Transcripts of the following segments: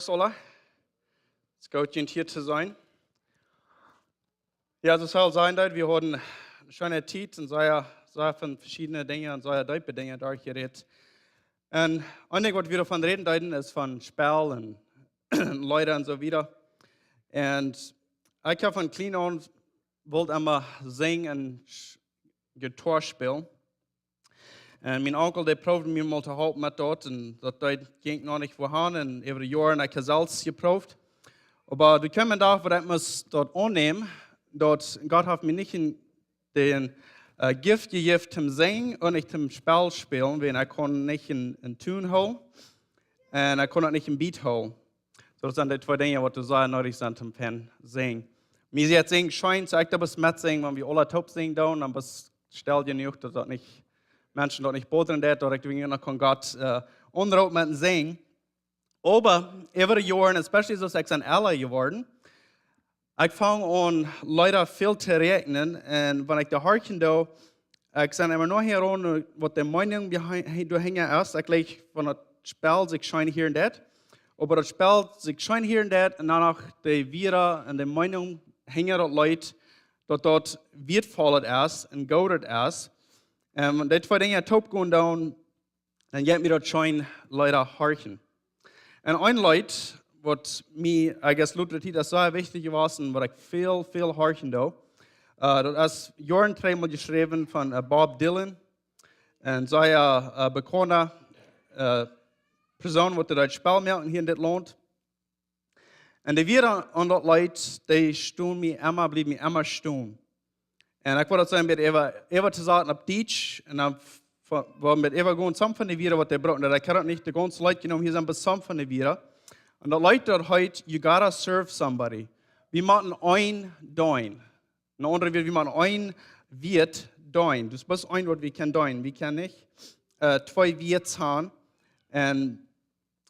Sola. Es ist gut, hier zu sein. Ja, es soll sein, dass wir haben eine schöne Zeit und sehr von verschiedenen Dingen und sehr tiefe Dinge durchgeredet. Und ein Ding, was wir davon reden, ist von Spiel und Leute und so weiter. Und ich habe von klein an wollte immer singen und Gitarre spielen. Und mein Onkel, der proefde mir mal zu helfen mit dort. Und das ging noch nicht vorhanden. Und über die Jahre habe ich selbst geproeft. Aber du kommst da, wo ich muss dort annehmen, dort Gott hat mir nicht den Gift gegeben zum Singen und nicht zum Spiel spielen, weil ich konnte nicht einen Tune holen und ich konnte nicht einen Beat holen. So, das sind die zwei Dinge, die du sehr nötig sind zum Singen. Mir jetzt singen scheint, so ich da bis mitsingen, wenn wir alle top singen, dann stell dir nicht, dass das nicht Menschen dort nicht boten, dass ich noch Gott unraut mit singen. Aber über die Jahre, especially so ich ein älter geworden, ich fange an, Leute viel zu rechnen. Und wenn ich da horchen da, ich sage immer noch heran, was die Meinung dahinter ist. Ich gleich von das Spiel sich scheint hier und dort. Aber das Spiel sich scheint hier und dort. Und danach die Vira und die Meinung hängen dort Leute, dass dort wertvoll ist und gut ist. Und die zwei Dinge top gehen down, dann geht mir dort scheint Leute horchen. Und ein Leut, was mir, ich guess, Luther das sehr wichtig war, und was ich viel horchen da, das ist Jahren dreimal geschrieben von Bob Dylan. Und so eine bekannte Person, die das Spiel macht hier in das Land. Und die wieder an das Leut, die blieben mir immer stehen. Und ich wollte sagen, mit Eva zu sagen, auf Deutsch, und dann war mit Eva gehen, some von den Vieren, was die brauchen. Ich kann nicht die ganzen Leute genommen, hier sind bis some von den Vieren. Und die Leute dort heute, you gotta serve somebody. Wir machen ein Dein. Eine andere wird, wir machen ein Wirt Dein. Das ist ein Wort, wir können Dein. Wir können nicht zwei Wirts haben. Und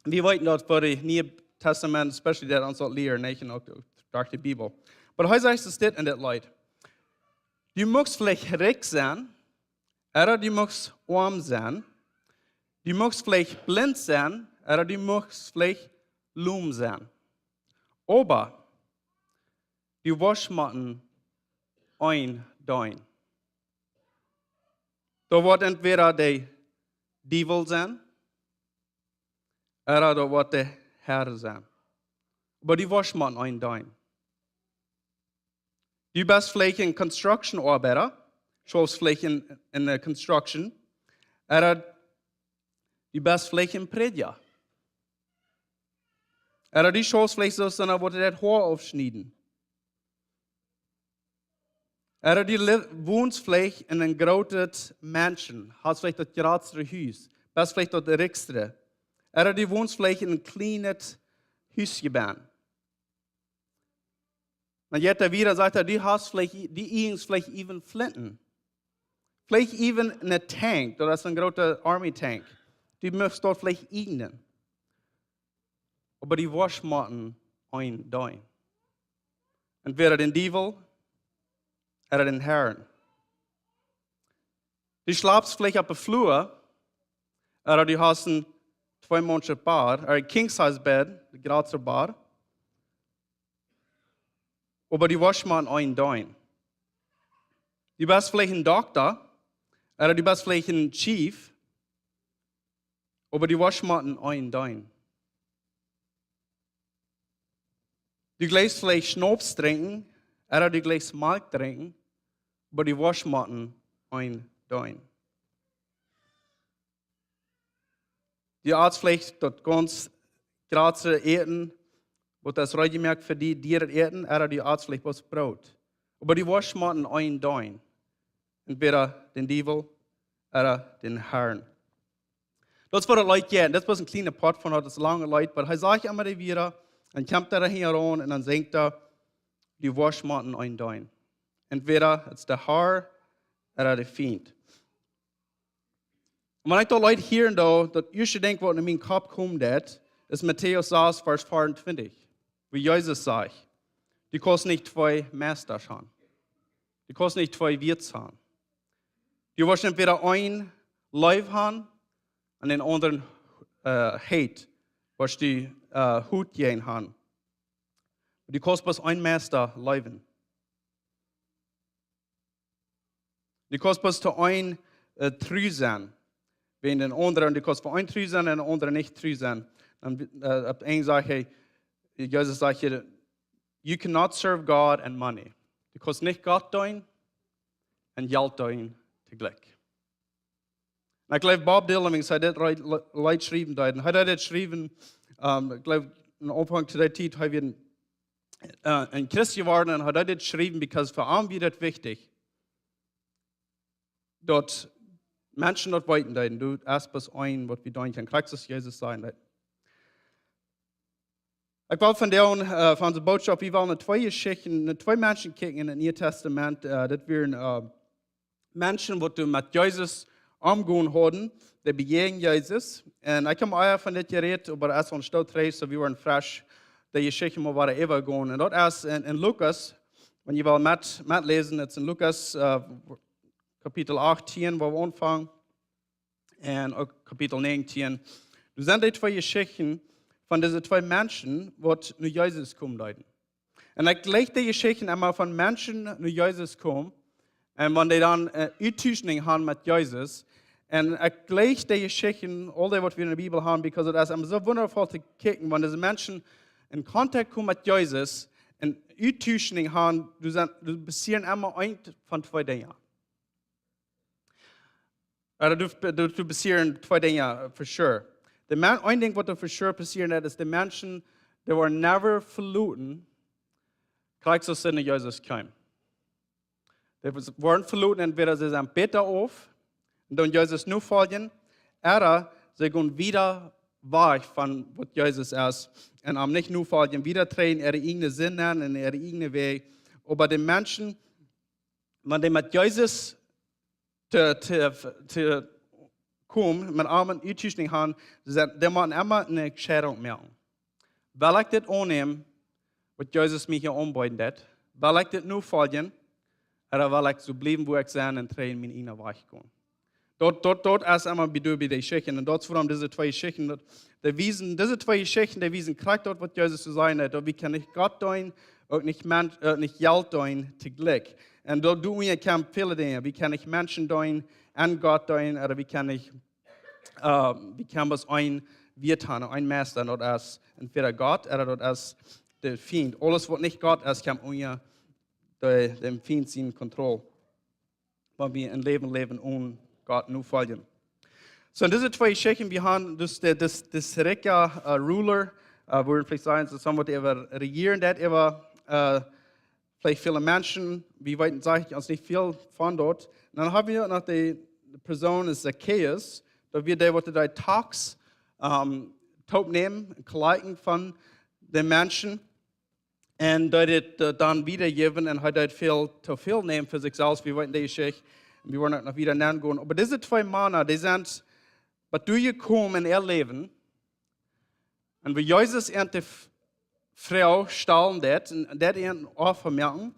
wir wollten dort für das Neue Testament, especially das uns dort lehren, nicht? Und auch durch die Bibel. Aber heute heißt es das in das Leid. Du musst vielleicht reich sein, oder du musst arm sein. Du musst vielleicht blind sein, oder du musst vielleicht lumm sein. Aber du wirst machen ein Dein. Da wird entweder der Teufel sein, oder da wird der Herr sein. Aber du wirst machen ein Dein. Du bist vielleicht ein Construction-Arbeiter, schaust vielleicht in der Construction, oder du bist vielleicht ein Prediger. Oder du schaust vielleicht so, sondern wo du das Haar aufschneiden. Oder du wohnst vielleicht in einem großen Mansion, hast vielleicht das geradste Haus, bist vielleicht das reichste. Oder du wohnst vielleicht in einem kleinen Hausgebäude. Und jetzt wieder sagt du hast vielleicht, even Flinten. Vielleicht even einen Tank, das ist ein großer Army-Tank. Du möchtest dort vielleicht irgendeinen. Aber die Waschmatten ein Dein. Entweder den Teufel oder den Herrn. Du schlafst vielleicht auf der Flur, oder du hast ein 2-Monate Bad, oder ein King-Size-Bed, ein großer Bad. Aber die Waschmatten ein Dein. Du bist vielleicht ein Doktor, oder du bist vielleicht ein Chief, aber die Waschmatten ein Dein. Du gleich vielleicht Schnaps trinken, oder du gleich Milch trinken, aber die Waschmatten ein Dein. Du hast vielleicht dort ganz große Eten, wo das Regelmerk für die Eten, oder die Arzt vielleicht was Brot. Aber die Waschmatten ein Dein. Entweder den Teufel oder den Herrn. Das war das Leute gehen. Das war ein kleiner Part von das lange Leute. Aber er sagt immer wieder, und kommt da heran und dann singt die Waschmatten ein Dein. Entweder es ist der Herr oder der Feind. Und wenn ich da Leute hören, das erste Ding, was in meinen Kopf kommt, ist Matthäus 6, Vers 24. Wie Jesus sagt, du kannst nicht zwei Meister haben. Du kannst nicht zwei Wirts haben. Du wirst entweder ein Leib haben und den anderen hate was die Hut gehen haben. Die kannst bloß ein Meister leben. Die kannst bloß zu ein treu sein. Wenn den anderen, die kannst für ein treu sein und den anderen nicht treu sein. Dann ab ein sagt, hey, Jesus sagt hier, you cannot serve God and money. Du kannst nicht Gott dienen und Geld dienen zugleich. Und ich glaube, Bob Dylan, wenn er das Leute schreiben, hat er das geschrieben, ich glaube, am Anfang zu der Zeit, hat er ein Christ geworden und hat er das geschrieben, weil für ihn wird es wichtig, dass Menschen dort weiten, du erst bis ein, was wir dienen können, kriegst es Jesus sein. Ich wollte von unserer Botschaft, wir wollen zwei Menschen kicken in das Neue Testament, das wären Menschen, die mit Jesus umgehen haben, die begegnen Jesus. Und ich habe euch von das geredet, aber erst von Stadt 3, so wir waren frisch, die Geschichte mal weiter übergehen. Und dort erst in Lukas, wenn ihr wollt mitlesen, jetzt in Lukas Kapitel 18, wo wir anfangen, und auch Kapitel 19. Du sind die zwei Geschichten von diesen zwei Menschen, die zu Jesus kommen. Und ich lege die Geschichten einmal von Menschen, die zu Jesus kommen, und wenn die dann Utüchung haben mit Jesus. Und ich lege die Geschichten, all das, was wir in der Bibel haben, weil es ist so wundervoll zu kicken, wenn diese Menschen in Kontakt kommen mit Jesus und Utüchung haben, du passieren immer ein von zwei Dingen. Du passieren zwei Dinge, for sure. Ein Ding, was for sure passieren ist, die Menschen, die waren never verloren, gleich so sind Jesus kam. Die waren verloren, entweder sie sind besser auf, und dann Jesus nur folgen, oder sie gehen wieder weg von was Jesus ist, und nicht nur folgen, wieder drehen, ihre eigenen Sinn an, und ihre eigenen Weg. Aber die Menschen, wenn die mit Jesus zu kommen, mit allem Utüchung haben, die müssen immer eine Entscheidung machen. Will ich das annehmen, was Jesus mich hier anbietet hat? Will ich das nur folgen? Oder will ich so bleiben, wo ich bin, und drehen meine eigenen Weg gehen? Dort ist immer bei die Geschichten. Und dort vor diese zwei Geschichten, diese zwei Geschichten, die wiesen kriegt dort, was Jesus zu sein hat. Wie kann ich Gott dienen, und nicht Geld dienen, zugleich. Und dort tun wir viele Dinge. Wie kann ich Menschen dienen, an Gott dienen, oder wie kann was ein Wirt haben, ein Meister, dort als entweder Gott oder dort als der Feind. Alles, was nicht Gott ist, kann unter dem Feind in Kontrolle. Weil wir ein Leben leben ohne Gott nur folgen. So, in diese zwei Geschichten, wir haben das reiche Ruler, würden vielleicht sagen, dass somit regieren, das über vielleicht viele Menschen, wie weit sage ich uns nicht viel von dort. Und dann haben wir noch die Person Zacchaeus, da wir die Tags top nehmen, Kleidung von den Menschen, und dann wiedergeben und hat viel zu viel nehmen für sich selbst. Wir wollten die Geschichte, wir wollen noch wieder nennen gehen. Aber diese zwei Männer, die sind, was du gekommen in ihr Leben, und wie Jesus in die Frau stahlen das, und das ihnen auch vermerken,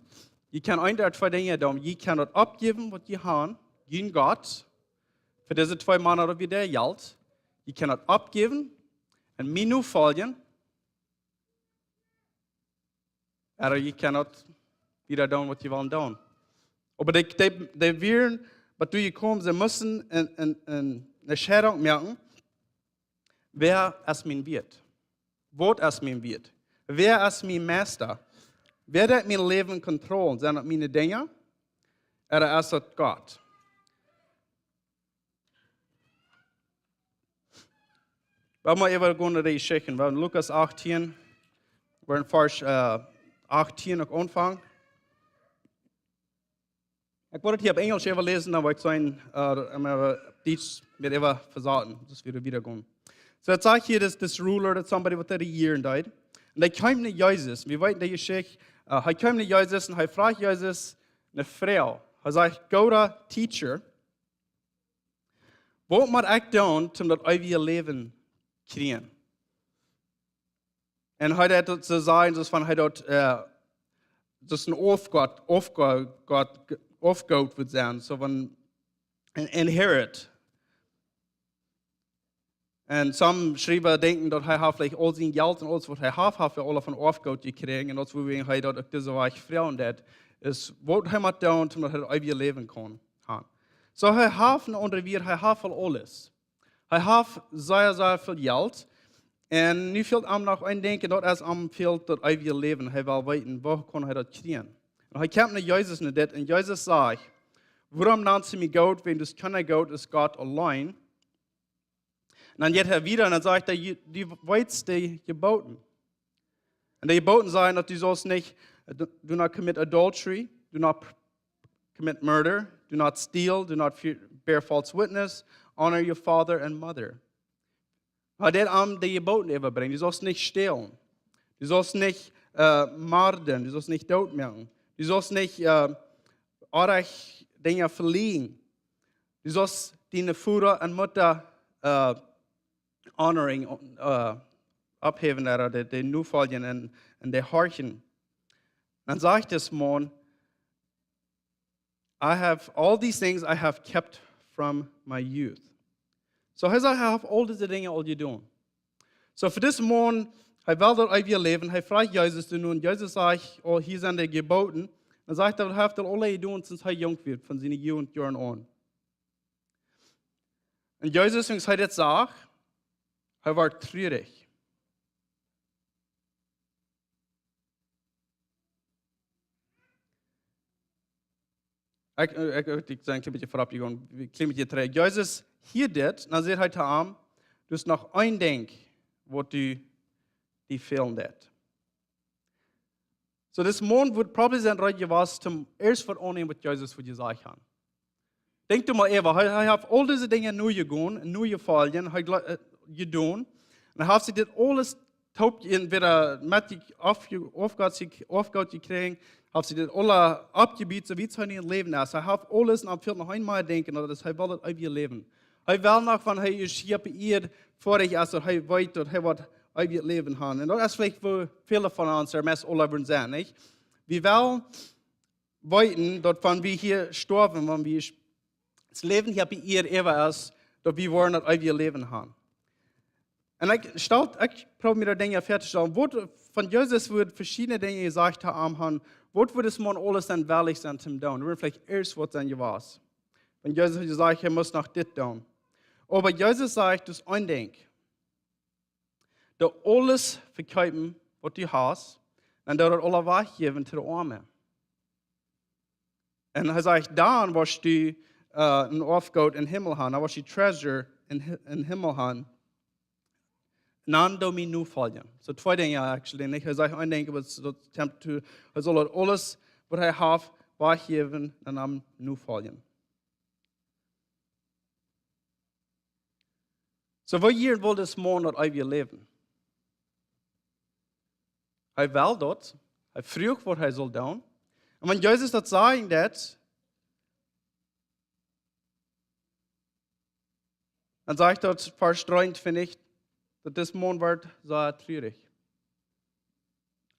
je kann ein der zwei Dinge tun. Je kann das abgeben, was je haben, gegen Gott, für diese zwei Männer wie der Geld. Je kann das abgeben und mir nur folgen. Oder je kann das wieder tun, was je wollen tun. Aber die werden, was du gekommen, sie müssen eine Entscheidung machen, wer es mein wird. Was es mein wird. Wer ist mein Meister? Wer hat mein Leben kontrolliert? Sind das meine Dinge? Oder ist das Gott? Wollen wir eben gehen die Geschichten. Wir haben Lukas 18, wir in Vers 18 noch anfangen. Ich wollte hier auf Englisch eben lesen, aber ich soll Deutsch mit eben versagen, dass wir wieder gehen. So, jetzt sage ich hier, das Ruler, das somebody with 30 years died. Und er kam nicht Jesus. Wir weiten die Geschichte. Er kam nicht Jesus und er fragt Jesus eine Frau. Er sagt, Gott, Teacher, was muss ich tun, um das ewige Leben zu kriegen? Und er hat zu sagen, dass er dort das ein Aufgaut wird sein, so ein Inherit. En some schrijven denken dat hij vielleicht al zijn geld en alles wat hij heeft voor alle van afgoed gekregen. En dat we hij dat ook deze week vrouwen dat is wat hij moet doen, omdat hij het eigen leven kan. So hij heeft een onderweer, hij heeft al alles. Hij heeft zeer veel geld. En nu fehlt hem nog een denken dat als hem fehlt dat eigen leven, hij wil weten, waar kan hij dat krijgen. En hij komt naar Jezus naar dit en Jezus zegt, waarom nannt ze mij God, wenn dus keiner God is God alleen. En dan gaat hij wieder en dan zegt hij, die weet die geboten. En die geboten zijn dat du sollst nicht, do not commit adultery, do not commit murder, do not steal, do not bear false witness, honor your father and mother. Hij deed aan die geboten overbrengen. Du sollst nicht stehlen. Du sollst nicht morden. Du sollst nicht doodmaken. Du sollst nicht arg Dinge verlieren. Du sollst deine Vater und Mutter honoring, abheben, die nufolgen und die horchen. Dann sagt es man, I have all these things I have kept from my youth. So hij zegt, hij heeft al deze dingen al gedaan. So voor deze man, hij wil dat eigen leven, hij vraagt Jezus te doen. Jezus zegt, oh, hier zijn de geboten. Dan zegt hij, hij heeft dat alle gedaan sinds hij jong werd, van zijn jeugdjaren aan. En Jezus, als hij dit zegt, hij werd treurig. Ik denk een beetje voorop gegaan, een klein beetje terug. Jezus hier dit, dan zegt hij te hem, dus nog één ding wat die fehlen dat. So this man would probably zijn rijk was zum eerst vernemen wat Jezus voor je zeggen. Denk u maar even, hij heeft al deze dingen nu gedaan, nu gevallen, hij gedaan. En hij heeft zich dit alles taupt in weer met die afgaat gekregen, heeft zich dit alle abgebied, zo wie het zijn in het leven is. Hij heeft alles en hij wil nog eenmaal denken, dat is, hij wil het uit je leven. Hij wil nog van, hij is hier hier vorig als hij weet dat hij wat uit je leven heeft. En dat is vielleicht voor vele van ons, er meest alle zijn, niet? We wel weten dat van wie hier sterven, van wie het leven hier bij hier even is, dat we worden het uit je leven hebben. En ik probeer mir dingen fertig te stellen. Wat van Jezus wordt verschillende dingen gezegd hebben. Wat wordt es man alles dan wellig zijn te doen? We worden vielleicht eerst wat dan je was. Van Jezus hat gesagt, je moet nog dit doen. Aber Jezus zegt dus één ding. Dat alles verkopen wat je hast, en dat het alle weggeven te de armen. En hij zegt, dan was je een afgoed in hemel hebben, dan was je treasure in hemel hebben. Dan doe me nu volgen. So twee dingen actually. Niet? Hij zegt één ding, hij zal alles wat hij heeft weggeven en dan nu volgen. So wat hier wil deze man dat uit je leven? Hij wil dat. Hij vroeg wat hij zal doen. En wanneer Jezus dat zei, dan zegt dat verstreuend, vind ik, dat deze man werd zeer treurig.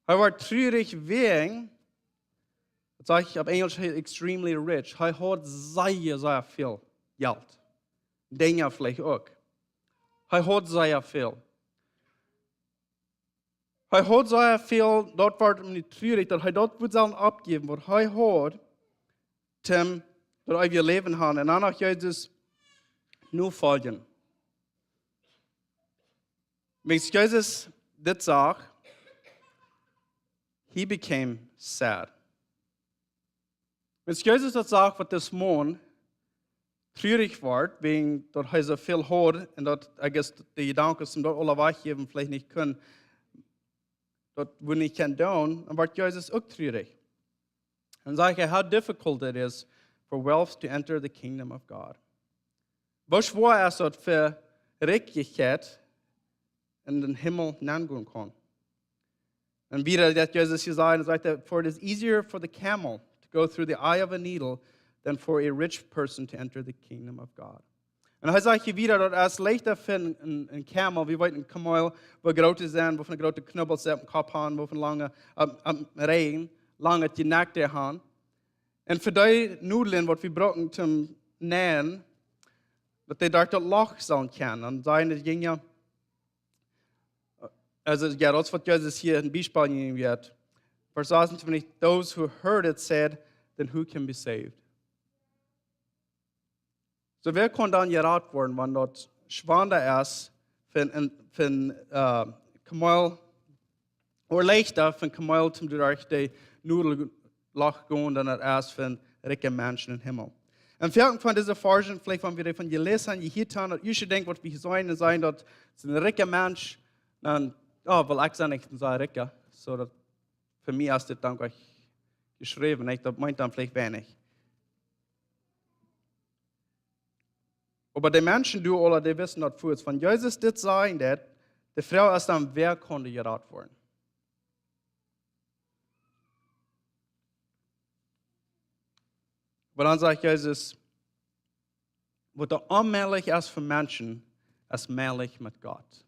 Hij werd treurig wegen, dat zeg ik op Engels, extremely rich. Hij had zeer veel geld. Dingen vielleicht ook. Hij had zeer veel. Hij had zeer veel, dat werd hem niet treurig, dat hij dat moet zelf opgeven, wat hij had, ten dat hij je leven had. En dan nog Jezus nu volgen. Als Jezus dit zag, he became sad. Als Jezus dat zag, wat deze man treurig wordt, wegen dat hij zo veel had en dat, I guess, de gedanken om dat alle weggeven vielleicht niet kunnen, dat we niet kunnen doen, dan wordt Jezus ook treurig. En zegt hij, how difficult it is for wealth to enter the kingdom of God. Hoe schwer is het voor rijkheid in den Himmel hineingaan kan. En wieder dat Jezus gezegd, hij zegt, for it is easier for the camel to go through the eye of a needle than for a rich person to enter the kingdom of God. En hij zegt je wieder, dat het leichter voor een camel, wie weet een kameel, waar grote zijn, waar een grote knubbel zit, een kop aan, waar een lange regen, lange die nek der aan. En voor die noedelen, wat we gebruiken te nähen, Dat die daar tot Loch sollen kennen. Und sagen, das ging ja, also, ja, das, was Jesus hier in Beispiel geben wird. Vers 28, those who heard it said, then who can be saved? So, wer kann dann geraten werden, wenn dort schwanger ist, von Kamal, oder leichter von Kamal zum durch die Nudelloch gehen, dann erst von reichen Menschen im Himmel. Und vielen von diesen Forschern, vielleicht wenn wir davon gelesen haben, gehört haben, dass ich denke, was wir sein, dass ein reicher Mensch, dann, weil ich nicht so reich, so dass für mich ist das dann geschrieben, nicht? Das meint dann vielleicht wenig. Aber die Menschen, die alle, die wissen das vorher. Wenn Jesus das sagen, die Frau ist dann, wer konnte geraten werden? Aber dann sagt Jesus, was da unmählich ist für Menschen, ist mählich mit Gott.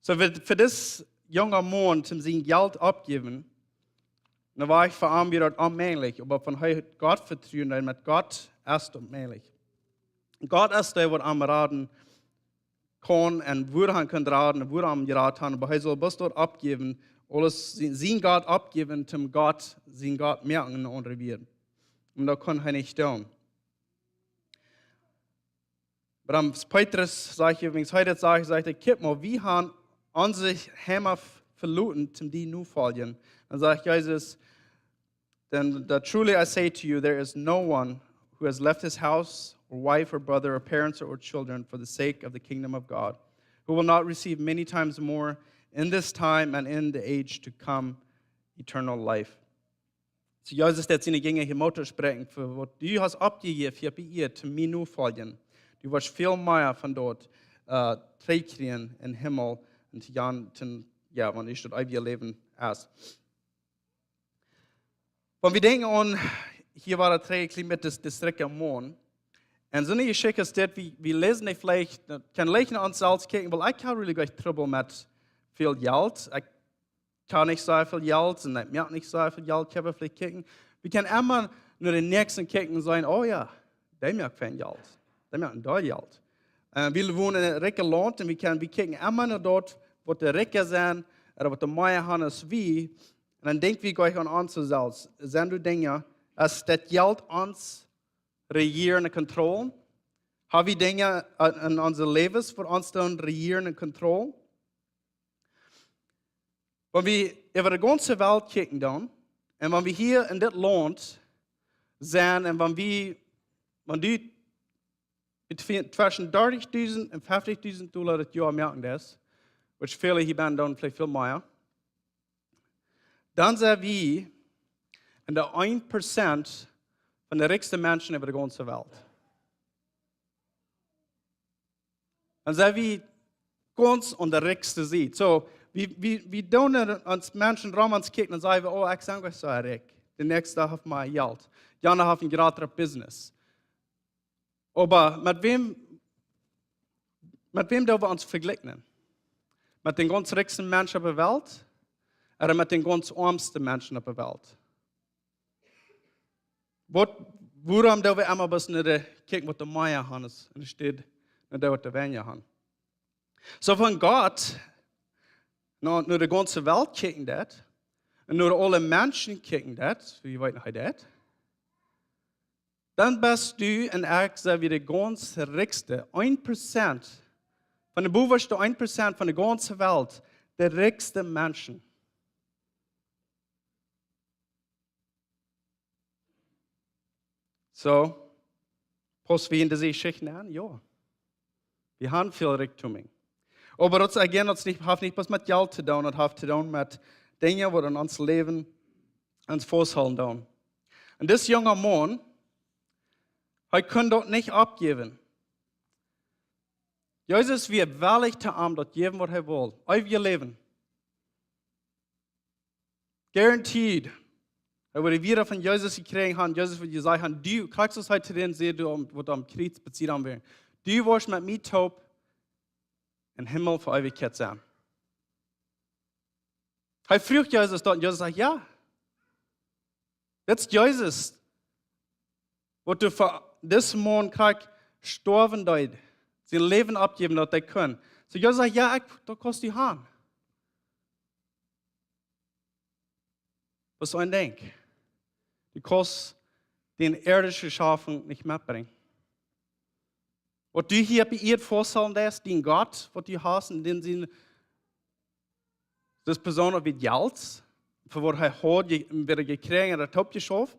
So für das junge Mann zum sein Geld abgeben, dann war ich für ihn wieder unmählich. Aber von heute Gott vertrauen, denn mit Gott ist unmählich. Gott ist der, der am raten kann und wo er kann raten und wo er am geraten kann. Aber er soll bis dort abgeben, alles sein Gott abgeben, zum Gott, sein Gott merken und revieren. Und da kann er nicht tun. Aber am Petrus sage ich übrigens, heute sage ich, guck mal, wie haben unsere Hämmer verloren, zum die nu fallen. Dann sagt Jesus, then truly I say to you, there is no one who has left his house, or wife, or brother, or parents, or children for the sake of the kingdom of God, who will not receive many times more in this time and in the age to come eternal life. So Jesus hat seine gängige Mutter sprechen, für was du hast abgegeben, für ihr, zu mir nu fallen. Du wirst viel mehr von dort kriegen im Himmel und ja, wenn ich dort ewig leben ist. Wenn wir denken an, hier war der Träger mit des Recken Mann, und so eine Geschichte ist das, wir lesen nicht vielleicht, kann lesen uns selbst gucken, weil ich habe really gleich Trouble mit viel Geld. Ich kann nicht so viel Geld und ich merke nicht so viel Geld, ich habe vielleicht gucken. Wir können immer nur den nächsten gucken und sagen, oh ja, der merkt kein Geld. Der merkt ein Geld. Wir wohnen in einem reichen Land und wir gucken immer nur dort, wo die Reichen sind, oder wo die Meier haben, ist wie. Und dann denken wir gleich an uns selbst. Sind du Dinge, dass das Geld uns regieren und kontrollen? Haben wir Dinge in unserem Leben für uns dann regieren und kontrollen? Wenn wir über die ganze Welt gucken dann, und wenn wir hier in das Land sind, und wenn die zwischen 30.000 und 50.000 Dollar das Jahr merken das, which viele hier dann vielleicht viel mehr, dann sind wir in der 1% von den reichsten Menschen über die ganze Welt. Dann sind wir ganz an der reichsten Seite. So, wir tun uns Menschen rum uns kicken und sagen, oh, ich sage euch so reich. Der nächste hat mein Geld. Die andere hat ein gerade Business. Aber mit wem dürfen wir uns vergleichen? Mit den ganz reichsten Menschen auf der Welt oder mit den ganz ärmsten Menschen auf der Welt? Worum dürfen wir immer ein bisschen gucken, was die Meier haben, und steht, was die Weniger haben. So von Gott, nur die ganze Welt kicken das, und nur alle Menschen kicken das, wie weit noch das, dann bist du und ich, so wie der ganz reichste, 1%, von den bewussten 1% von der ganzen Welt, der reichste Menschen. So, passen wir in diese Geschichten an? Ja. Wir haben viel Reichtum. Aber das hat nicht was mit Geld zu tun, das hat zu tun mit Dingen, die in uns Leben uns festhalten. Und das junge Mann, er kann dort nicht abgeben. Jesus wird wahrlich zu ihm dort geben, was er will. Auf ihr Leben. Guaranteed. Er würde wieder von Jesus gekriegt haben, Jesus würde gesagt haben, du kriegst es heute den sehen, wo du am Kreuz bezieht haben willst. Du wirst mit mir taub im Himmel für Ewigkeit sein. Er fragt Jesus dort und Jesus sagt, ja. Das ist Jesus. Was du für diesen Mann kriegst, sterben dort, sie Leben abgeben, dass sie können. So Jesus sagt, ja, da kannst du haben. Was so ein Denk? Du kannst den irdischen Schaffen nicht mitbringen. Was du hier bei ihr vorstellen lässt, den Gott, was du hast, in den Sinn, das Person wie Geld, für was er hat, wieder gekriegt, oder top geschafft.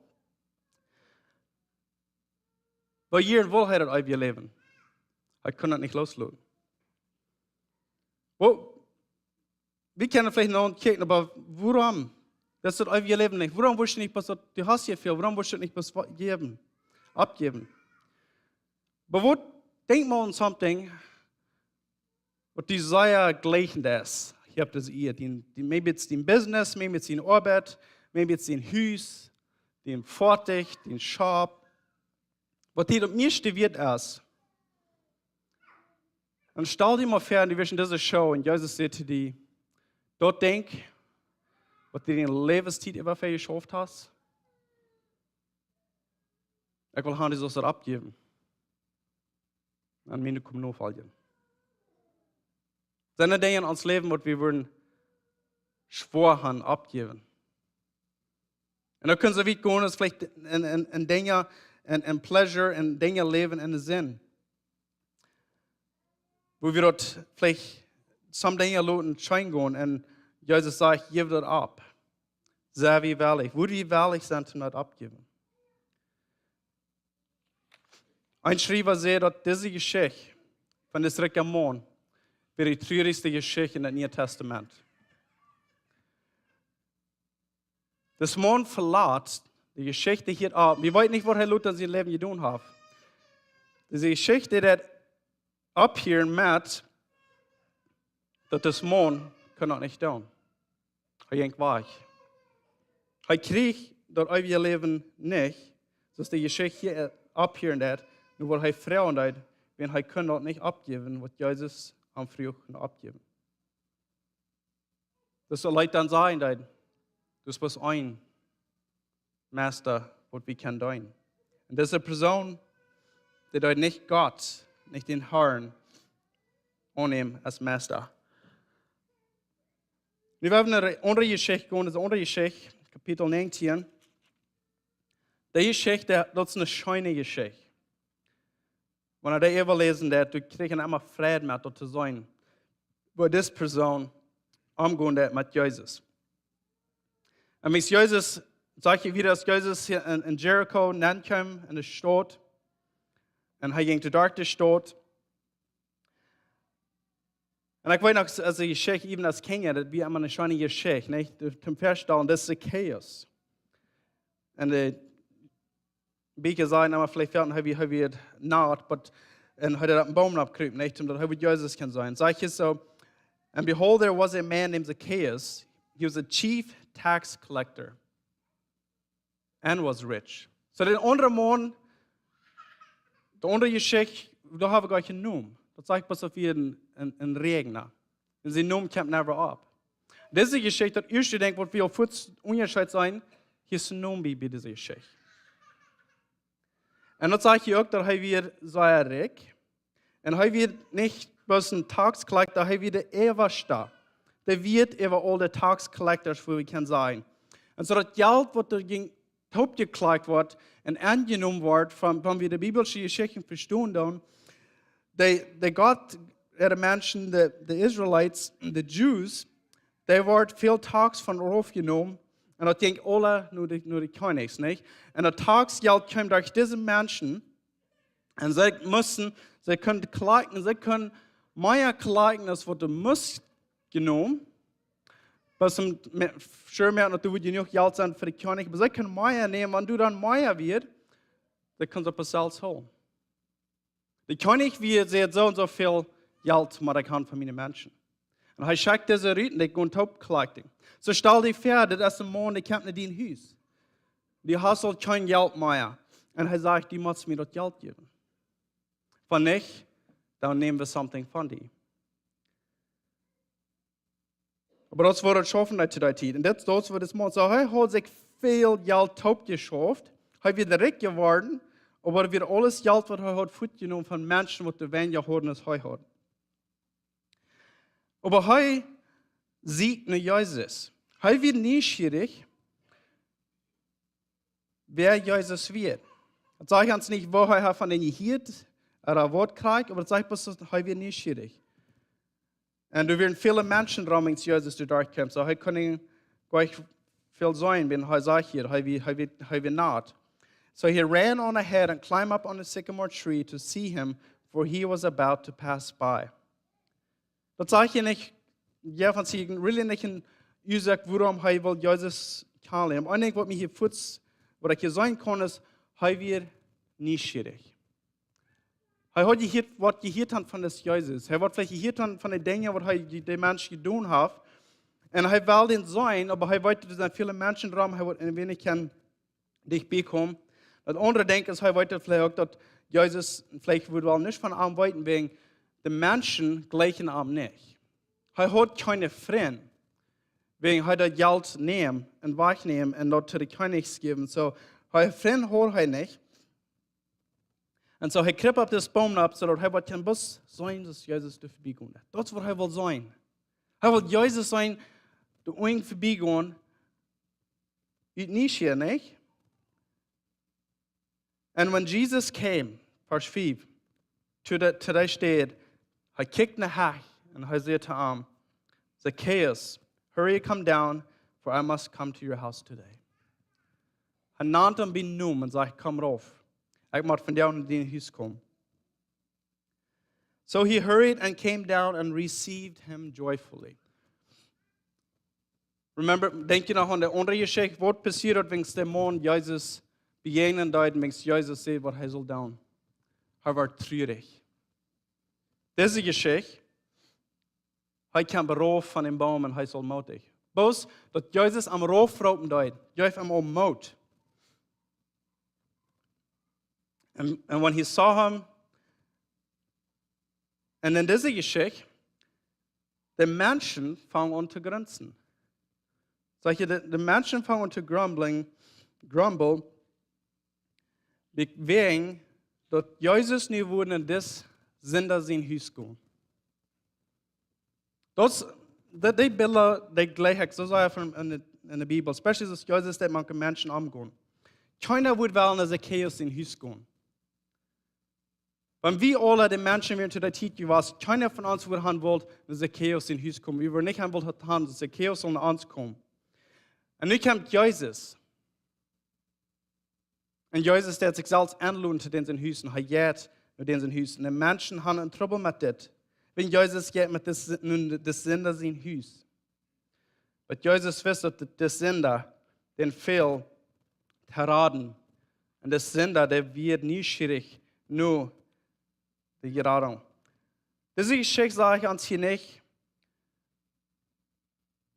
Weil hier in Wohlheit hat er leben. Er kann das nicht loslassen. Wir können vielleicht noch kicken, aber warum? Das ist euer Leben nicht. Warum willst du nicht, was du hast hier viel? Warum willst du nicht was abgeben? Aber wo denk mal an something, was du sehr gleichend ist. Ich habe das hier. Maybe it's dein Business, maybe it's dein Arbeit, maybe it's dein Haus, dein Fertig, dein Shop. Was dir am meisten wird ist. Und stell dir mal vor, du wirst in dieser Show und Jesus sagt zu dir, dort denk, was du in deiner Lebenszeit immer für geschafft hast. Ich will haben, das abgeben. An mir kommen nur fallen. Sind Dinge in uns Leben, was wir würden schworen abgeben. Und da können sie weit gehen, dass vielleicht in Dinge, in Pleasure, in Dinge leben, in den Sinn. Wo wir dort vielleicht some Dinge lassen schein gehen und Jesus sagt, gib das ab. Sehr wie ehrlich. Wo wir ehrlich sind, das abgeben. Ein Schreiber sagt, dass diese Geschichte von des Mann wäre die traurigste Geschichte in dem Neuen Testament. Das Mann verlässt die Geschichte hier ab. Wir wissen nicht, was er Luther in seinem Leben getan hat. Diese Geschichte, die abhören mit, dass das Mann kann auch nicht tun. Er ging weg. Er kriegt das euer Leben nicht, dass die Geschichte hier abhören hat, nur weil er Frauen hat, wenn er kann das nicht abgeben, was Jesus am Früh abgeben. Das soll Leute dann sagen, das ist ein Meister, was wir können tun. Und diese Person, die dort nicht Gott, nicht den Herrn, annehmen als Meister. Wir werden eine andere Geschichte gehen, das ist eine andere Geschichte, Kapitel 19. Die Geschichte, das ist eine schöne Geschichte. Wenn er da lesen, du kriegst immer Frieden mit dort zu sein, wo diese Person umgehen mit Jesus. Und mit Jesus, sage ich wieder, dass Jesus hier in Jericho kam, in der Stadt, und er ging durch die Stadt. Und ich weiß noch, als die Geschichte eben als Kind, das wie immer eine schöne Geschichte, nicht? Zum Verstehen, das ist Zacchaeus. Und die Bücher sagen immer, vielleicht werden wir naht, aber und hat einen Baum abgekriegt, nicht? Und das Jesus kann sein. Sag ich so, and behold, there was a man named Zacchaeus. He was a chief tax collector and was rich. So der andere Mann, der andere Geschichte, da haben wir gar keinen Namen. Das sagt was auf jeden ein Regner. Und sein Name kommt never ab. Diese Geschichte, das erste denkt, was wir auf kurz Unterschied sein, hier ist ein Name bei dieser Geschichte. Und das sage ich auch, dass wir sehr reich. Und er wird nicht bloß ein Tax Collector, er wird Everstar. Der wird über alle Tax Collectors, wo wir können sein. Und so das Geld, was da abgeklagt wird und angenommen wird, wenn wir die biblische Geschichte verstehen, dann, der Gott, der Menschen, die Israelites, die Jews, der wird viel Tax von aufgenommen. Und ich denke, alle nur die Königs, nicht? Und das Tagsgeld kommt durch diese Menschen. Und sie können klagen, sie können mehr klagen, als was du musst genommen. Was schön merken, dass du genug Geld sein für die König, aber sie können mehr nehmen, wenn du dann mehr wird, dann kannst du etwas selbst holen. Der König wird so und so viel Geld, was er kann von meinen Menschen. Und er schickt diese Riten, die gehen abklagen. So stell dir vor, das ist ein Mann, der kommt in dein Haus. Die hast halt kein Geld mehr. Und er sagt, du musst mir das Geld geben. Wenn nicht, dann nehmen wir something von dir. Aber das wurde schaffen zu der Zeit. Und das wird das Mann. So, er hat sich viel Geld geschafft. Er wird reich geworden. aber wir alles Geld, was er hat, fortgenommen von Menschen, die weniger haben, als er hat. Aber er sieht nicht Jesus. Er wird neugierig, wer Jesus wird. Das sage ich uns nicht, wo er von den gehört oder Wort kriegt, aber das sage ich bloß, er wird neugierig. Und da werden viele Menschen drum, wenn Jesus durchkommt. So, er kann nicht gleich viel sein, wenn er sagt hier, er wird not. So he ran on ahead and climbed up on the sycamore tree to see him, for he was about to pass by. Das sage ich nicht, ja, von sich really nicht in Usag, warum er will Jesus kennenlernen. Und ich, was mir hier futz, was ich hier sagen kann, ist, er wird neugierig. Er hat gehört, was gehört hat von des Jesus. Er hat vielleicht gehört von den Dingen, was die Menschen getan haben. Und er will den sein, aber er wollte, dass viele Menschen dran, er wird ein wenig dich bekommen. Das andere denkt ist, er wollte vielleicht auch, dass Jesus vielleicht wohl nicht von ihm weiten, wegen die Menschen gleichen ihm nicht. Er hat keine Freunde, wegen er das Geld nehmen und wegnehmen und dort zu den Königs geben. So, er Freund hat er nicht. Und so, er kriegt auf das Baum ab, so dass er kein Bus sein, dass Jesus durch vorbeigehen. Das ist, was er will sein. Er will Jesus sein, der ihn vorbeigehen, nicht hier, nicht? Und wenn Jesus kam, Vers 5, zu der Stadt, er kickte nach und er sagte zu ihm, Zacchaeus, hurry, come down, for I must come to your house today. Er nannte ihn bei Namen und sagte, komm rauf. Ich muss von dir in dein Haus kommen. So he hurried and came down and received him joyfully. Remember, denk je noch an der andere Geschichte, was passiert hat, wenn der Mann Jesus begegnen deuten, wenn Jesus sieht, was er soll tun. Er war traurig. Diese Geschichte, er kam berauf von dem Baum und er soll mutig. Bloß, dass Jesus am Raufrauben deut, Jesus am Mut. And when he saw him, und in dieser Geschichte, die Menschen fangen an zu grenzen. Die Menschen fangen an zu grumble, wegen, dass Jesus nicht wurden in das Sünder sein Haus gehen. Die Bilder, die gleich, so sagt er in der Bibel, especially dass Jesus, dass manche Menschen umgehen. Keiner würde wollen, dass Zacchaeus in Haus gehen. Wenn wir alle die Menschen während der Zeit gewesen, keiner von uns würde haben wollen, dass Zacchaeus in Haus kommen. Wir würden nicht haben wollen, dass Zacchaeus in uns kommen. Und nun kommt Jesus. Und Jesus, der sich selbst anlohnt zu den Hüsen, er geht mit den Hüsen. Und die Menschen haben ein Trouble mit das. Wenn Jesus geht mit das Sünder sein Hüs. Aber Jesus weiß, dass der Sünder den Fehl verraten. Und der Sünder, der wird neugierig, nur die Geradung. Diese Geschichte sage ich uns hier nicht,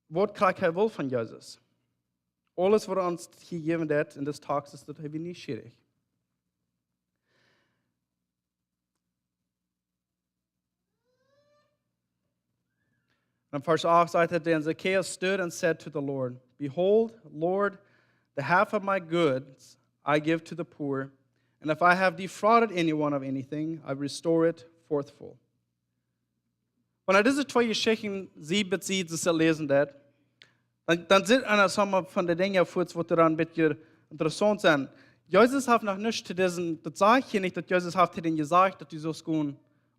was kriegt er wohl von Jesus? Alles, was er uns hier gegeben hat in des Tages, ist, dass er neugierig. And verse 8 says, Then Zacchaeus stood and said to the Lord, Behold, Lord, the half of my goods I give to the poor, and if I have defrauded anyone of anything, I restore it forthful. Wenn diese zwei Geschichten bezieht, das lesen, dann sind einer von den Dingen, die daran ein bisschen interessant sind. Jesus hat noch nicht zu diesen, das sage ich hier nicht, dass Jesus hat zu denen gesagt, dass die sollst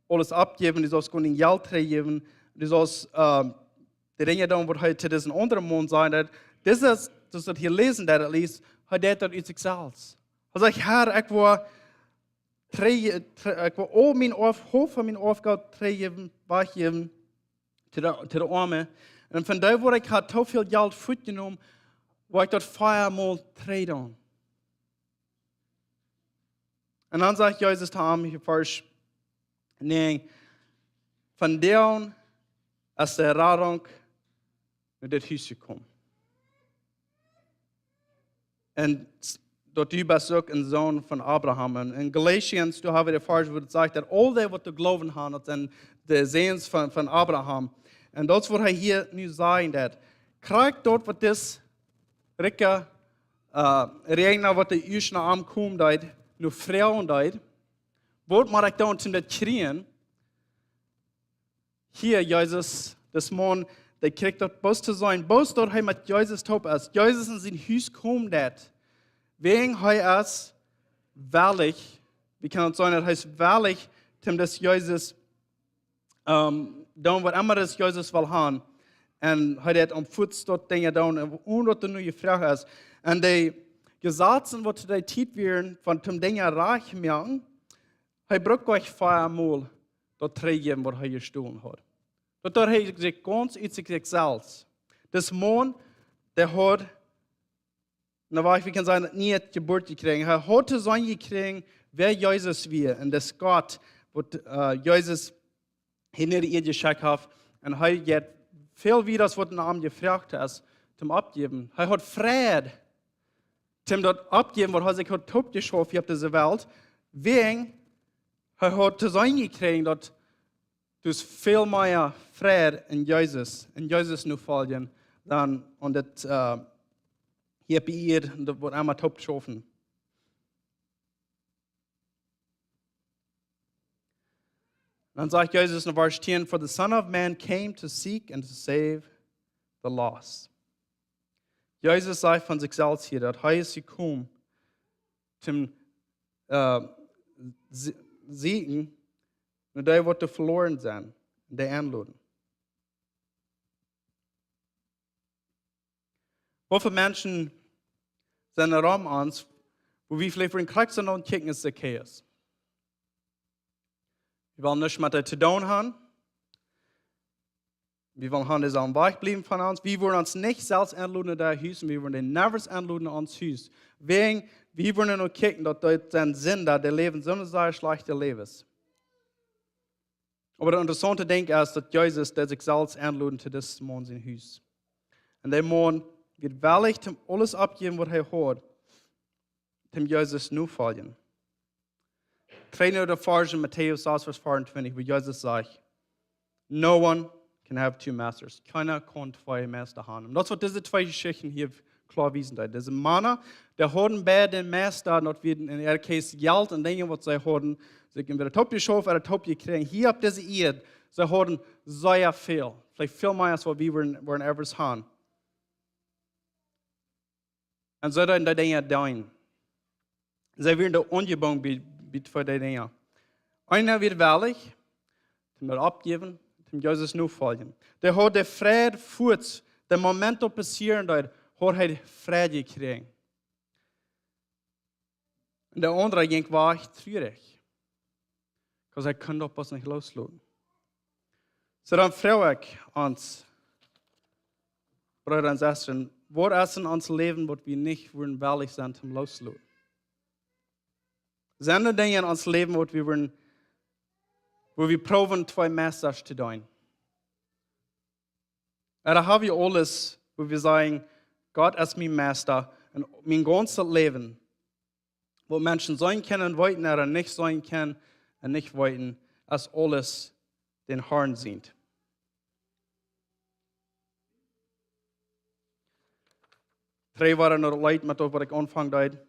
alles abgeben, die sollst den Geld geben, die sollst die Dinge tun, was zu diesen anderen Mann sagen. Das ist, das hier lesen, at least, hat er das in sich selbst. Er sagt, Herr, ich will all mein Hof von meiner Aufgabe weggeben zu den Armen. Und von da, wo ich so viel Geld fortgenommen, wo ich das viermal treten. Und dann sagt Jesus zu ihm, hier Vers 9, von der ist die Rettung mit dem Haus gekommen. Und dort bist auch ein Sohn von Abraham. Und in Galatians, du hast der Vers, wo es sagt, dass all die, die glauben haben, sind die Sehens von Abraham. Und das, was er hier nu sagen, dass kriegt dort, was das Rika, Regner, was der Jüsch nach ihm kommt, nu Frauen dort, wat maar ik dan toen dat kriegen, hier Jesus, das Mann, der kriegt dort Boos zu sein, Boos dort hij met Jesus top ist. Jesus in zijn huis kommt dat, wegen hij is wahrlich, wie kann es sein, dat hij is wahrlich, dem das Jesus, dan wat immer das Jesus will haben, en hij dat am voet dort dingen doen, en dat er nu je vraag is. En die gezaten, wat die tijd werden, van dem dingen reich maken, hij braucht euch viermal dat treien, wat hij gestohlen hat. Dat hat hij zich ganz uit zichzelf. Das Mann, der hat, wie kann sagen, nie het Geburt gekriegt. Er hat zu sein gekriegt, wer Jesus wir. Und das Gott, wat Jesus hinter ihr geschickt hat. Und er hat viel wie das, was er ihm gefragt hat, zum Abgeben. Er hat Frieden, zum dort abgeben, was er sich hat top geschaffen auf dieser Welt. Wegen, er hat zu sein gekriegt, dass du viel mehr Frieden in Jesus nu folgen, dann und das hier bei ihr, das wird einmal top geschaffen. Dann sagt Jesus in Vers 10, For the Son of Man came to seek and to save the lost. Jesus sagt von sich selbst hier, dass er ist gekommen, zum siegen, und die wird verloren sein, die anluden. Hoeveel mensen zijn er om ons, wo wir vielleicht voor een krijg zijn und kijken is Zacchaeus. Wir wollen nichts mit dir zu tun haben. Wir wollen das am Weg bleiben von uns. Wir wollen uns nicht selbst anladen in der Haus, wir wollen den Nervus anladen in uns Haus. Wegen, wir wollen nur kicken, dass dort den Sinn da, der Leben so ein schlechter Leben ist. Aber der interessante Ding ist, dass Jesus der sich selbst anladen zu diesem Mann in Haus. Und der Mann wird willig, alles abgeben, was er hat, dem Jesus nur folgen. Trainer der Vers in Matthäus 6, Vers 24, wo Jesus sagt, no one can have two masters. Keiner kann zwei Meister haben. Und das, was diese zwei Geschichten hier klar wissen. Diese Männer, der haben bei den Meister, not wie in ihrer Case Geld und Dinge, was sie haben, sie können wieder top geschaffen oder top gekriegt. Hier habt ihr sie ihr, sie haben sehr viel. Vielleicht viel mehr, als was wir wollen etwas haben. Und so dann die Dinge tun. Sie werden da ungebunden für die Dinge. Einer wird willig, zum abgeben, zum Jesus nur folgen. Der hat der Friede fuhrt, der Moment, das passieren dort, hat er Friede gekriegt. Und der andere ging war echt traurig. Weil er konnte doch was nicht loslassen. So dann frage ich uns, Brüder und Schwestern, was ist in unserem Leben, was wir nicht willig sind, zum loslassen? Sind da Dinge in unserem Leben, wo wir proben, zwei Meister zu tun? Oder haben wir alles, wo wir sagen, Gott ist mein Meister und mein ganzes Leben, wo Menschen sein können, wollten oder nicht sein können und nicht wollten, als alles den Herrn sind. Drei waren noch Leute, mit denen ich anfangen wollte.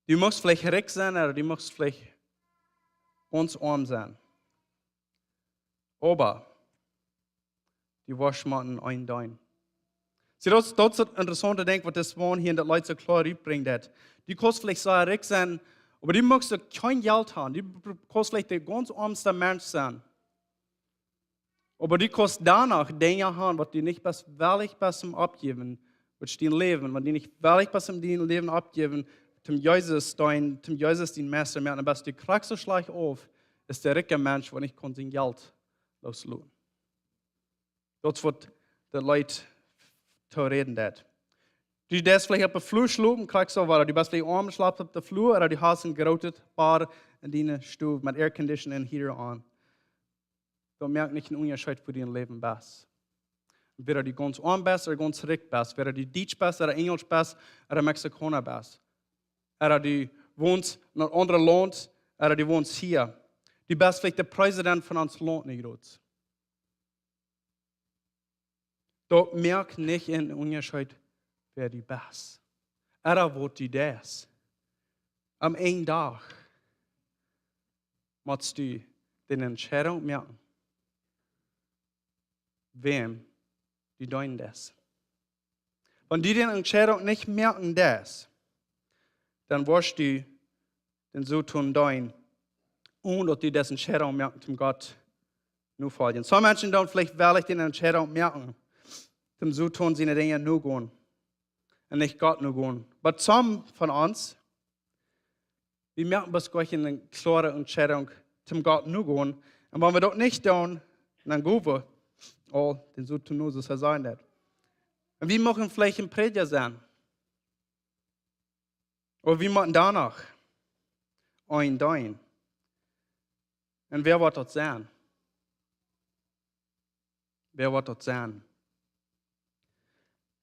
Du musst vielleicht reich sein oder du musst vielleicht ganz arm sein. Aber die Waschmatten ein Dein. Sie, das ist das interessante Ding, was das Mann hier in der Leute so klar rüberbringt. Du kannst vielleicht so reich sein, aber du musst kein Geld haben. Du kannst vielleicht der ganz armste Mensch sein. Aber du kannst danach Dinge haben, was du nicht wirklich bis zum Abgeben, was dein Leben, wenn du nicht wirklich bis zum Leben abgeben, zum Jesus den Meister mehr, aber du kriegst so schlecht auf, ist der reiche Mensch, der nicht sein Geld loslassen. Das ist, was die Leute zu reden hat. Du darfst vielleicht auf den Flur schlafen, kriegst du was, du bist vielleicht arm, schlafst auf den Flur, oder du hast ein gerautet Bar in deiner Stube mit Air Conditioning hier an. Du merkst nicht einen Unterschied für dein Leben bist. Weder du ganz arm bist oder ganz reich bist, weder du Deutsch bist oder Englisch bist oder Mexikaner bist. Oder du wohnst in einem anderen Land, oder du wohnst hier. Du bist vielleicht der Präsident von unserem Land nicht gut. Du merkst nicht einen Unterschied, wer du bist. Oder wo du das. am einen Tag musst du den Entscheidung machen, wem du dein das. Wenn du den Entscheidung nicht merken das, dann wirst du den so tun dein, ohne dass du das Entscheidung merken, zum Gott nur folgen. So Menschen dann vielleicht wirklich den Entscheidung merken, zum so tun seine Dinge nur gehen und nicht Gott nur gehen. Aber some von uns, wir merken bis Gott eine klare Entscheidung, zum Gott nur gehen. Und wenn wir das nicht tun, dann gehen wir, den so tun nur, so soll sein das. Und wir machen vielleicht ein Prediger sein. Oder wir machen danach ein Dein. Und wer wird das sein? Wer wird das sein?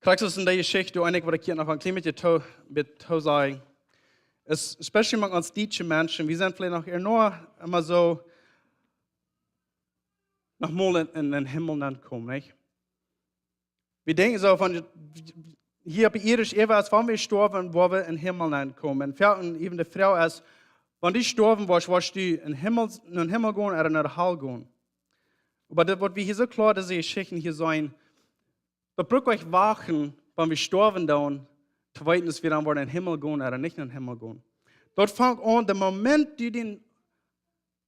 Kriegst du in der Geschichte, was ich hier noch ein klein bisschen sagen, ist, especially mit uns deutschen Menschen, wir sind vielleicht noch eher nur immer so, noch mal in den Himmel kommen, nicht? Wir denken so von, hier bei Irisch, jeweils, wenn wir sterben, wo wir in den Himmel kommen. Und eben die Frau ist, wenn die sterben wirst, wirst du in den Himmel gehen oder in den Hall gehen. Aber das wird wie hier so klar, dass die Geschichten hier sein, da braucht euch wachen, wenn wir sterben dann, zu weiten, dass wir dann in den Himmel gehen oder nicht in den Himmel gehen. Dort fängt an, der Moment, die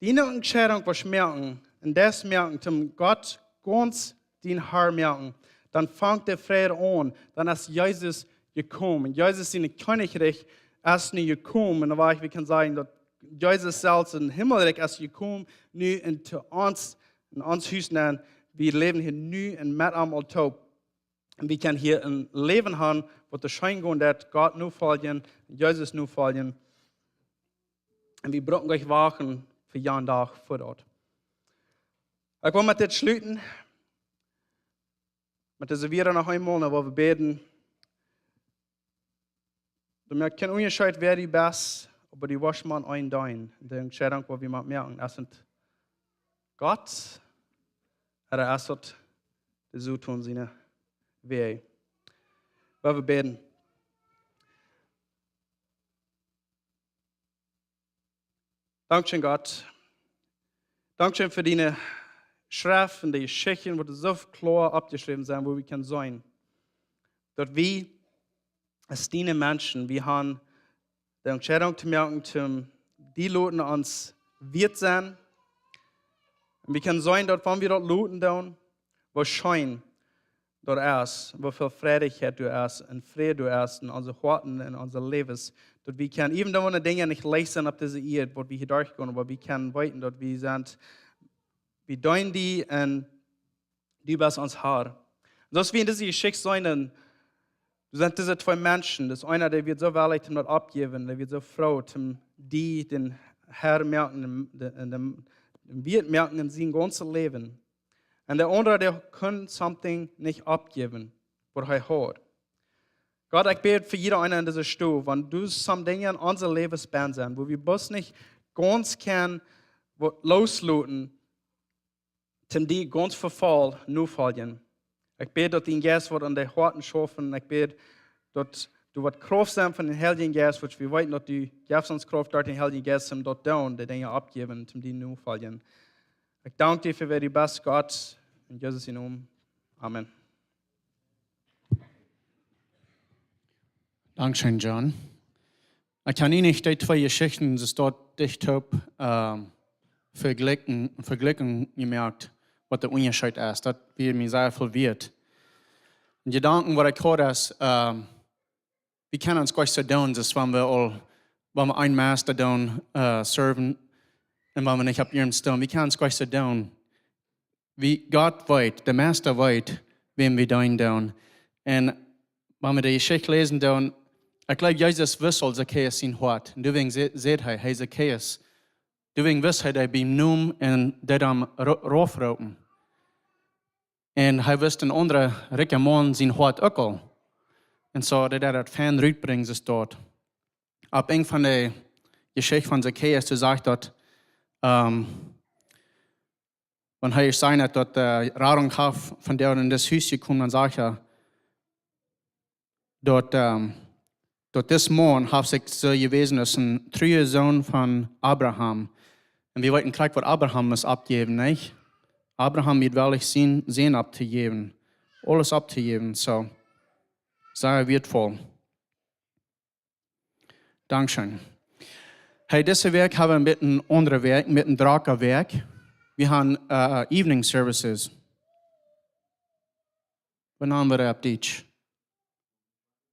Entscheidung was merken, und das merken, zum Gott ganz den Herr merken, dann fängt der Friede an, dann ist Jesus gekommen. Jesus in das Königreich ist nicht gekommen. Und wir können sagen, dass Jesus selbst in den Himmelreich ist gekommen, nu in uns Haus. Wir leben hier nu in mit am Alltag. Und wir können hier ein Leben haben, wo der Schein geht, dass Gott nur folgen, Jesus nur folgen. Und wir brauchen euch wachen für jeden Tag vor dort. Ich will mit das schließen. Mit dieser wieder noch einmal, wo wir beten. Wir können unterscheiden, wer die best, aber die wasch man ein Dein. Die Entscheidung, wo wir merken, das sind Gott, oder es wird die so tun, seine Wege. Wo wir beten. Dankeschön, Gott. Dankeschön für deine Schrift und die Geschichten, wo so klar abgeschrieben sind, wo wir können sein. Dort wir als deine Menschen, wir haben die Entscheidung zu merken, die Leute uns wird sein. Und wir können sein, dort, wenn wir dort Leute tun, wo Schein dort ist, wo viel Freudigkeit du ist, und Friede du ist, in unseren Worten, in unser Lebens. Dort wir können, even wenn die Dinge nicht leicht sind auf dieser Erde, wo wir hier durchgehen, aber wir können weiten, dort wir sind, wir deuen die und die bist uns Herr. Das wie in dieser Geschichte sein, du sind diese zwei Menschen, das einer, der wird so willig zum abgeben, der wird so froh, die den Herr merken, den wird merken in seinem ganzen Leben. Und der andere, der kann something nicht abgeben, was er hat. Gott, ich bete für jeder einer in dieser Stuhl, wenn du some Dinge in unser Leben spannend sind, wo wir bloß nicht ganz können loslassen, die ganz verfall nur folgen. Ich bete, dass dein Geist wird an den Harten schaffen. Ich bete, dass du wird Kraft sein von den Heiligen Geist, which wir weiten, dass du gibst uns Kraft durch den Heiligen Geist, um dort down, die Dinge abgeben, die nur folgen. Ich danke dir für wer du bist, Gott. In Jesus' Namen. Amen. Dankeschön, John. Ich kann Ihnen nicht die zwei Geschichten, die dort dicht habe, verglichen gemerkt, was der Unterschied ist. Das wird mir sehr verwirrt. Und Gedanken, was ich höre, ist, wir können uns gleich so tun, dass wenn wir einen Master tun, serven, und wenn wir nicht auf ihrem Stone, wir können uns gleich so tun. Wie Gott weiß, der Master weiß, wem wir tun. Und wenn wir die Geschichte lesen, dann, ich glaube, Jesus wusste, Zacchaeus ihn hat. Und deswegen sagt er, hey Zacchaeus, deswegen wusste er bei ihm nun und der am raufrauben. Und er wusste ein anderer reicher Mann sein hat auch. Und so, der das Fan rüberbringt, ist dort. Ab eng von der Geschichte von Zacchaeus, der sagt dort, wenn er sein hat, dort Radung hat, von der in das Haus gekommen, dann sagt er, dort, Tot this morgen heeft ik zo gewezen als een trouwe zoon van Abraham. En we weten gelijk wat Abraham moest opgeven, niet? Abraham heeft wel zijn op te geven. Alles op te geven, so. Sehr wertvoll. Dankeschön. Hey, deze week hebben we met een andere werk, met een draken werk. We hebben evening services. Wat namen we op Deutsch?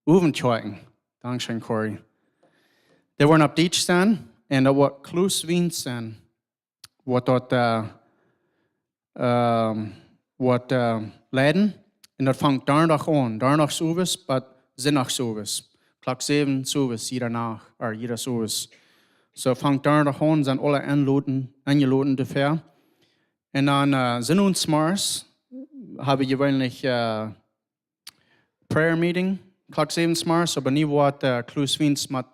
Oefentjeuten. Dankeschön, Corey. Die worden op Deutsch staan en dat wordt Klooswien staan. Wat dat leiden. En dat vangt daarnacht aan. Daarnacht service, maar zinnig service. Klok 7 service, jeder nacht, jeder service. So vangt daarnacht aan, zijn alle aangeloten dafür. En dan zijn ons mars, hebben we gewöhnlich prayer meeting. Klok 7 mars, aber nie wat Klooswiens met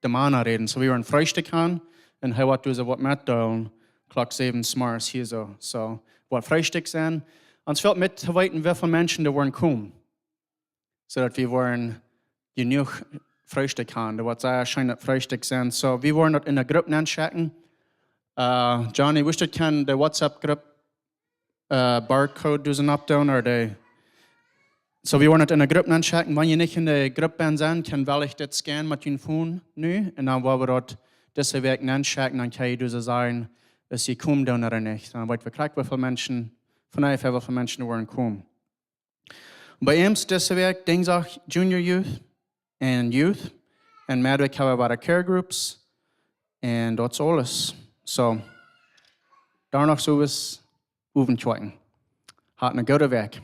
de mannen reden. So we waren Freitag aan, en hij wat dus wat met doen. Klok 7 mars hier zo. So wat Freitag zijn. Ons fällt mit zu weten, wie viele Menschen da waren kommen. So dass wir waren genug Frühstück haben. Da wird sehr schön Frühstück sein. So wir waren dort in der Gruppe anschauen. Johnny, wisst ihr, kann der WhatsApp-Gruppe Barcode duzen abdoen oder So wir waren dort in der Gruppe anschauen. Wenn ihr nicht in der Gruppe seid, kann ich das scannen mit den Phone nu. Und dann wollen wir dort diese Werke anschauen. Dann kann ich diese sagen, dass sie kommen oder nicht. Dann wird wir gleich, wie viele Menschen von wie viele Menschen waren kommen. Bei uns deze week dinsdag junior youth en youth. En midweek hebben we wat care groups. En dat is alles. So, daarna zullen we oefentjeuten. Had een goede week.